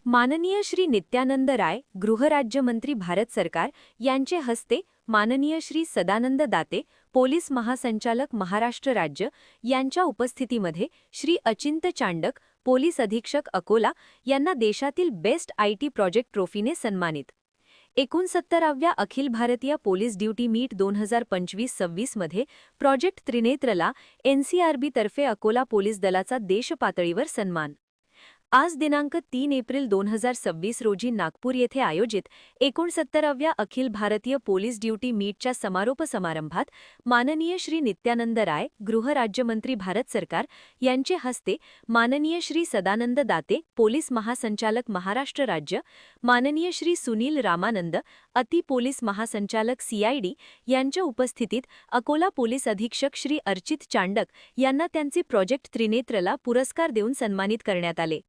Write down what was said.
माननीय श्री नित्यानंद राय, गृहराज्यमंत्री भारत सरकार यांचे हस्ते माननीय श्री सदानंद दाते, पोलीस महासंचालक महाराष्ट्र राज्य यांच्या उपस्थितीमध्ये श्री अचिंत चांडक, पोलीस अधीक्षक अकोला यांना देशातील बेस्ट आयटी प्रोजेक्ट ट्रॉफीने सन्मानित. 69व्या Akhil Bharatiya police duty meet 2025-26 मध्ये प्रोजेक्ट त्रिनेत्रला एनसीआरबी तर्फे अकोला पोलीस दलाचा देशपातळीवर सन्मान. आज दिनांक 3 एप्रिल 2026 रोजी नागपूर येथे आयोजित 69व्या अखिल भारतीय पोलीस ड्युटी मीटच्या समारोप समारंभात माननीय श्री नित्यानंद राय, गृहराज्यमंत्री भारत सरकार यांचे हस्ते माननीय श्री सदानंद दाते, पोलीस महासंचालक महाराष्ट्र राज्य, माननीय श्री सुनील रामानंद, अति पोलीस महासंचालक सीआयडी यांच्या उपस्थितीत अकोला पोलीस अधीक्षक श्री अर्चित चांडक यांना त्यांचे प्रोजेक्ट त्रिनेत्रला पुरस्कार देऊन सन्मानित करण्यात आले.